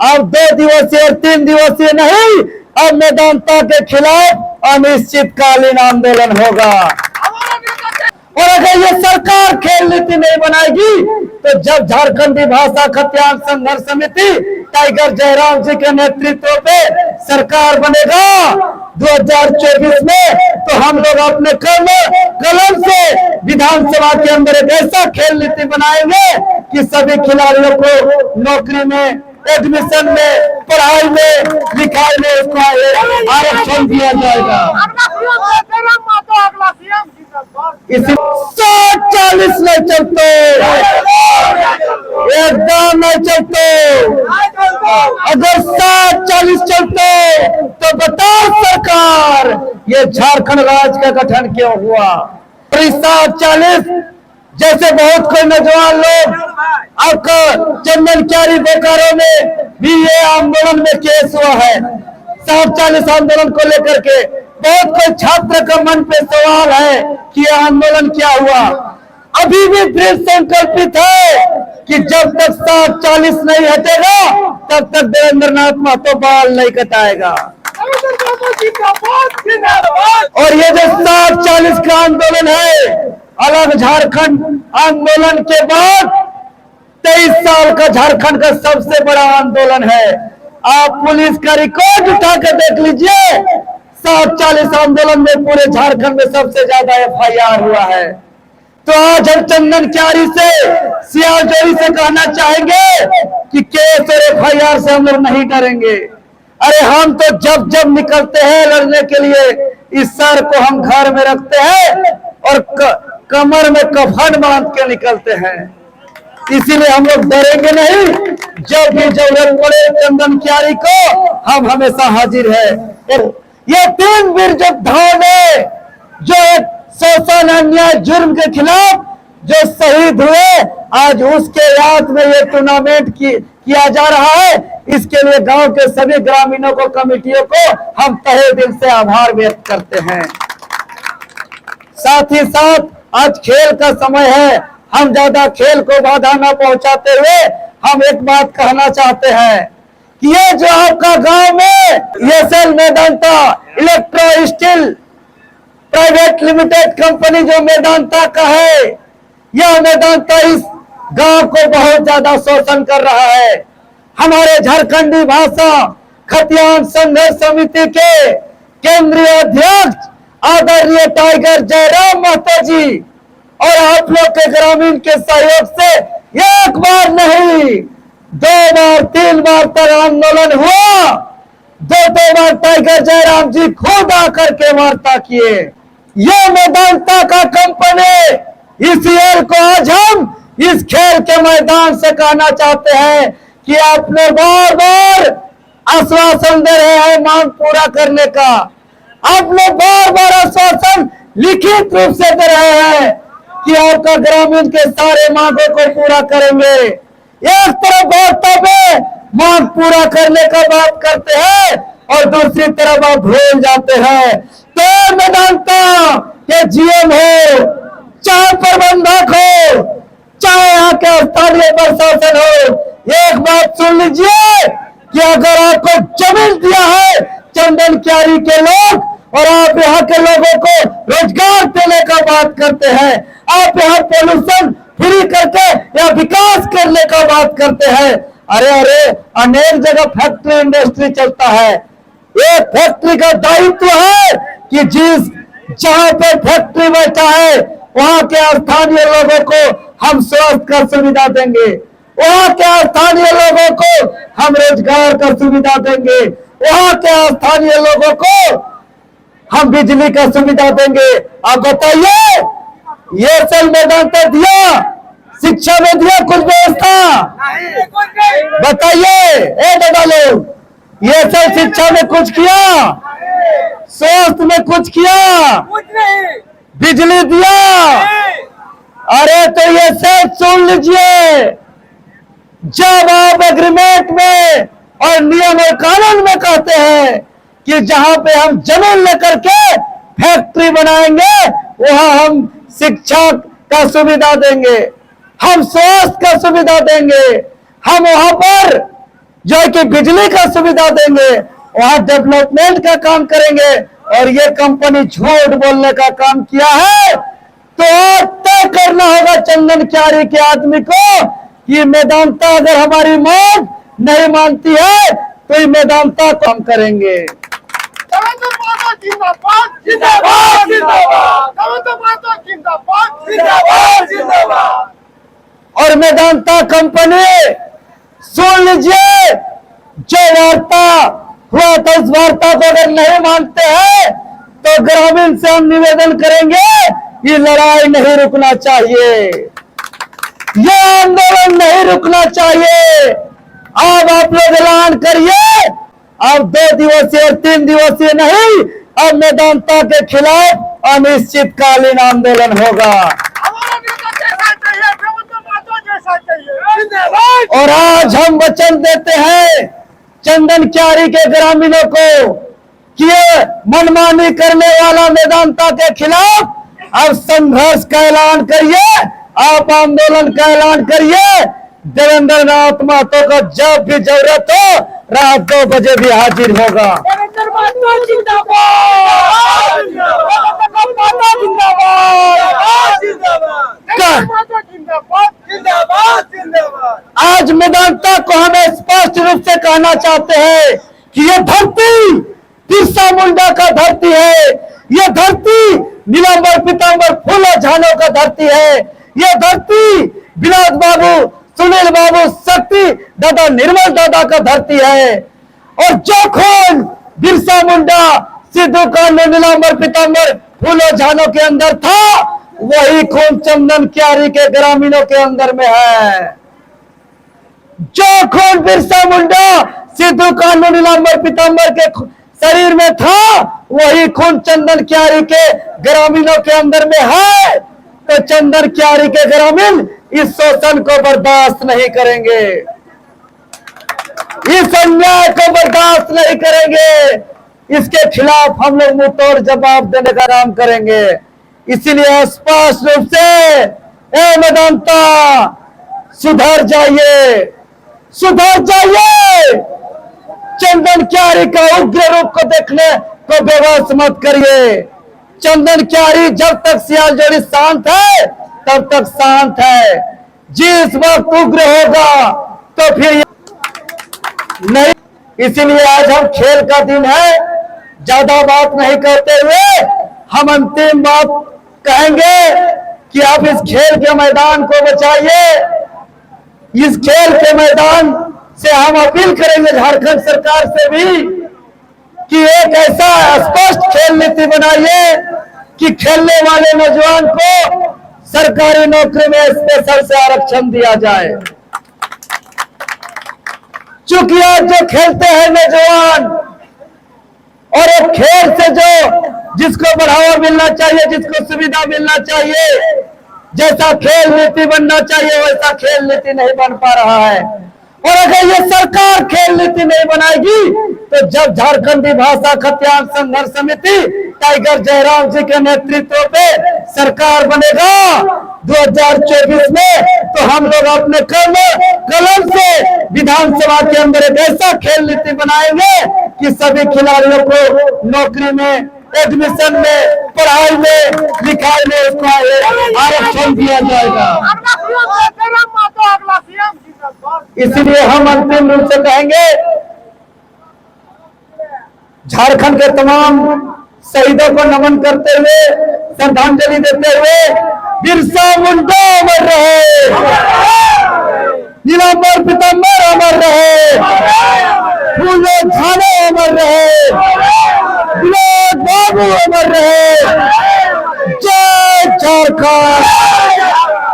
अब 2 दिवसीय और 3 दिवसीय नहीं, अब मेदांता के खिलाफ अनिश्चितकालीन आंदोलन होगा। और अगर ये सरकार खेल नीति नहीं बनाएगी तो जब झारखंडी भाषा खतियान संघर्ष समिति टाइगर जयराम जी के नेतृत्व पे सरकार बनेगा 2024 में, तो हम लोग अपने कलम से विधानसभा के अंदर एक ऐसा खेल नीति बनाएंगे कि सभी खिलाड़ियों को नौकरी में, एडमिशन में, पढ़ाई में, लिखाई में उसको आरक्षण दिया जाएगा। इसी 40 नहीं चलते, एकदम नहीं चलते। अगर 40 चलते तो बताओ सरकार, ये झारखंड राज्य का गठन क्यों हुआ? 40 जैसे बहुत कोई नौजवान लोग, आपका चंदन क्यारी बोकारो में भी ये आंदोलन में केस हुआ है। 40 आंदोलन को लेकर के बहुत कोई छात्र का मन पे सवाल है कि यह आंदोलन क्या हुआ। अभी भी दृढ़ संकल्पित है कि जब तक 40 नहीं हटेगा तब तक देवेंद्र नाथ महतो बाल नहीं कटाएगा। और ये जो 40 का आंदोलन है, अलग झारखंड आंदोलन के बाद 23 साल का झारखंड का सबसे बड़ा आंदोलन है। आप पुलिस का रिकॉर्ड उठा कर देख लीजिए, 40 आंदोलन में पूरे झारखंड में सबसे ज्यादा FIR हुआ है। तो आज हम चंदन क्यारी से, सियालजोरी से कहना चाहेंगे कि केस और FIR से हम लोग नहीं डरेंगे। अरे हम तो जब जब निकलते हैं लड़ने के लिए, इस सर को हम घर में रखते हैं और कमर में कफन बांध के निकलते हैं। इसीलिए हम लोग डरेंगे नहीं। जब भी जरूरत पड़े चंदन क्यारी को हम हमेशा हाजिर है। ये 3 वीर योद्धाओं ने जो एक शोषण, अन्याय, जुर्म के खिलाफ जो शहीद हुए, आज उसके याद में ये टूर्नामेंट किया जा रहा है। इसके लिए गांव के सभी ग्रामीणों को, कमेटियों को हम तहे दिल से आभार व्यक्त करते हैं। साथ ही साथ आज खेल का समय है, हम ज्यादा खेल को बाधा न पहुंचाते हुए हम एक बात कहना चाहते हैं कि ये जो आपका गांव में ESL Medanta electro steel private limited company जो मेदांता का है, यह मेदांता इस गांव को बहुत ज्यादा शोषण कर रहा है। हमारे झारखंडी भाषा खतियान संघर्ष समिति के केंद्रीय अध्यक्ष आदरणीय टाइगर जयराम महतो जी और आप लोग के ग्रामीण के सहयोग से एक बार नहीं, 2 बार 3 बार तक आंदोलन हुआ। 2 बार टाइगर जयराम जी खुद आकर के वार्ता किए। ये मेदांता का कंपनी ECL को आज हम इस खेल के मैदान से कहना चाहते हैं कि आप लोग बार बार आश्वासन दे रहे हैं मांग पूरा करने का। आप लोग बार बार आश्वासन लिखित रूप से दे रहे हैं कि आपका ग्रामीण के सारे मांगों को पूरा करेंगे। एक तरफ वार्ता में मांग पूरा करने का बात करते हैं और दूसरी तरफ आप भूल जाते हैं। तो मेदांता के GM हो, चाहे प्रबंधक हो, चाहे यहाँ के स्थानीय प्रशासन हो, एक बात सुन लीजिए कि अगर आपको जमीन दिया है चंदन क्यारी के लोग और आप यहाँ के लोगों को रोजगार देने का बात करते हैं, आप यहाँ पोल्यूशन फ्री करके या विकास करने का बात करते हैं। अरे अनेक जगह फैक्ट्री इंडस्ट्री चलता है। एक फैक्ट्री का दायित्व है कि जहां पे फैक्ट्री बैठा है वहां के स्थानीय लोगों को हम स्वास्थ्य का सुविधा देंगे, वहां के स्थानीय लोगों को हम रोजगार का सुविधा देंगे, वहां के स्थानीय लोगों को हम बिजली का सुविधा देंगे। आप बताइए, ये सब मेदांता दिया, शिक्षा में दिया कुछ व्यवस्था? बताइए ए दादा लोग, ये सब शिक्षा में कुछ किया? स्वास्थ्य में कुछ किया? बिजली दिया? अरे तो ये सब सुन लीजिए, जब आप एग्रीमेंट में और नियम और कानून में कहते हैं कि जहां पे हम जमीन लेकर के फैक्ट्री बनाएंगे वहां हम शिक्षा का सुविधा देंगे, हम स्वास्थ्य का सुविधा देंगे, हम वहां पर जो है कि बिजली का सुविधा देंगे, वहां डेवलपमेंट का काम करेंगे। और ये कंपनी झूठ बोलने का काम किया है, तो तय करना होगा चंदन क्यारी के आदमी को कि मेदांता अगर हमारी मांग नहीं मानती है तो ये मेदांता को हम करेंगे। जिंदाबाद जिंदाबाद जिंदाबाद जिंदाबाद जिंदाबाद। और मेदांता कंपनी सुन लीजिए, जो वार्ता हुआ था उस वार्ता को अगर नहीं मानते हैं तो ग्रामीण से हम निवेदन करेंगे, ये लड़ाई नहीं रुकना चाहिए, ये आंदोलन नहीं रुकना चाहिए। अब आप लोग ऐलान करिए, अब 2 दिवसीय और 3 दिवसीय नहीं, अब मेदांता के खिलाफ अनिश्चितकालीन आंदोलन होगा। हमारा नेता जैसा चाहिए, प्रबंधन जैसा चाहिए। और आज हम वचन देते हैं चंदन क्यारी के ग्रामीणों को कि ये मनमानी करने वाला मेदांता के खिलाफ अब संघर्ष का ऐलान करिए, आप आंदोलन का ऐलान करिए। देवेंद्र नाथ महतो को जब भी जरूरत हो रात 2 बजे भी हाजिर होगा। आज मेदांता को हमें स्पष्ट रूप से कहना चाहते हैं कि ये धरती बिरसा मुंडा का धरती है, ये धरती नीलांबर पीतांबर फूलो झानो का धरती है, ये धरती विनोद बाबू, सुनील बाबू, शक्ति दादा, निर्मल दादा का धरती है। और जो खून बिरसा मुंडा, सिद्धू कान्हू, नीलांबर पीतांबर फूलो झानो के अंदर था, वही खून चंदन क्यारी के ग्रामीणों के अंदर में है। जो खून बिरसा मुंडा, सिद्धू कान्हू, नीलांबर पीतांबर के शरीर में था, वही खून चंदन क्यारी के ग्रामीणों के अंदर में है। तो चंदन क्यारी के ग्रामीण इस शोषण को बर्दाश्त नहीं करेंगे, इस अन्याय को बर्दाश्त नहीं करेंगे। इसके खिलाफ हम लोग मुंहतोड़ जवाब देने का काम करेंगे। इसीलिए स्पष्ट रूप से ए मेदांता, सुधर जाइए, सुधर जाइए। चंदन क्यारी का उग्र रूप को देखने को बेबस मत करिए। चंदन क्यारी जब तक सियालजोड़ी शांत है तब तक शांत है, जिस वक्त उग्र होगा तो फिर नहीं। इसीलिए आज हम खेल का दिन है, ज्यादा बात नहीं करते हुए हम अंतिम बात कहेंगे कि आप इस खेल के मैदान को बचाइए। इस खेल के मैदान से हम अपील करेंगे झारखंड सरकार से भी कि एक ऐसा स्पष्ट खेल नीति बनाइए कि खेलने वाले नौजवान को सरकारी नौकरी में स्पेशल से आरक्षण दिया जाए। चूंकि आज जो खेलते हैं नौजवान, और एक खेल से जो जिसको बढ़ावा मिलना चाहिए, जिसको सुविधा मिलना चाहिए, जैसा खेल नीति बनना चाहिए वैसा खेल नीति नहीं बन पा रहा है। और अगर ये सरकार खेल नीति नहीं बनाएगी तो जब झारखंडी भाषा खतियान संघर्ष समिति टाइगर जयराम जी के नेतृत्व पे सरकार बनेगा 2024 में, तो हम लोग अपने कलम से विधानसभा के अंदर एक ऐसा खेल नीति बनाएंगे कि सभी खिलाड़ियों को नौकरी में, एडमिशन में, पढ़ाई में, लिखाई में उसको आरक्षण दिया जाएगा। इसलिए हम अंतिम रूप से कहेंगे, झारखंड के तमाम शहीदों को नमन करते हुए, श्रद्धांजलि देते हुए, बिरसा मुंडा अमर रहे, नीलांबर पीतांबर अमर रहे, फूलो झानो अमर रहे, विनोद बाबू अमर रहे। जय झारखंड,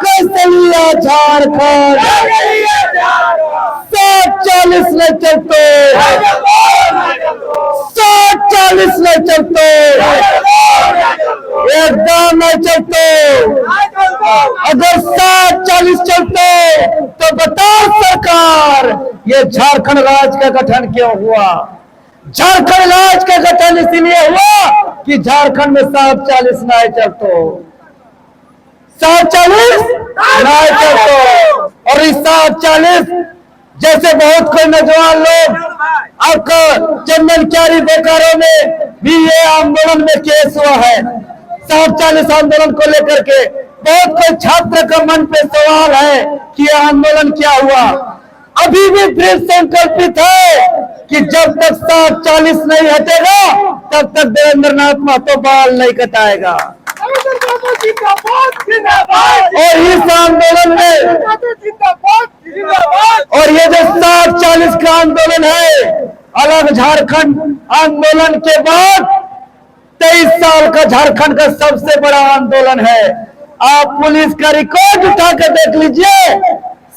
कैसलिया झारखंड। 740 न चलते, 740 न चलते, एकदम नहीं चलते। अगर 740 चलते तो बताओ सरकार, ये झारखंड राज्य का गठन क्यों हुआ? झारखंड राज्य का गठन इसीलिए हुआ कि झारखंड में 740 नहीं चलते, 740 नहीं चलते। और इस 740 जैसे बहुत कोई नौजवान लोग अब चंदन क्यारी बोकारो में भी ये आंदोलन में केस हुआ है। 740 आंदोलन को लेकर के बहुत कोई छात्र का मन पे सवाल है कि यह आंदोलन क्या हुआ। अभी भी दृढ़ संकल्पित है कि जब तक 740 नहीं हटेगा तब तक देवेंद्र नाथ महतो बाल नहीं कटाएगा। और इस आंदोलन में और ये जो 740 का आंदोलन है, अलग झारखंड आंदोलन के बाद 23 साल का झारखंड का सबसे बड़ा आंदोलन है। आप पुलिस का रिकॉर्ड उठा कर देख लीजिए,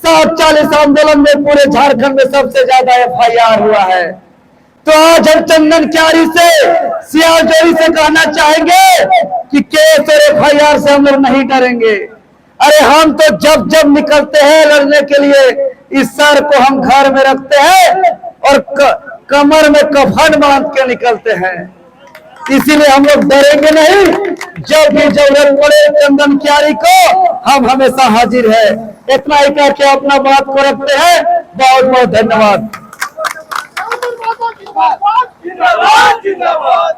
740 आंदोलन में पूरे झारखंड में सबसे ज्यादा FIR हुआ है। तो आज हम चंदन क्यारी से, सियालजोरी से कहना चाहेंगे कि केस और FIR से हम लोग नहीं डरेंगे। अरे हम तो जब जब निकलते हैं लड़ने के लिए, इस सर को हम घर में रखते हैं और कमर में कफन बांध के निकलते हैं। इसीलिए हम लोग डरेंगे नहीं। जब भी जरूरत पड़े चंदन क्यारी को हम हमेशा हाजिर है। इतना ही कह के अपना बात को रखते हैं। बहुत बहुत धन्यवाद। जिंदाबाद जिंदाबाद जिंदाबाद।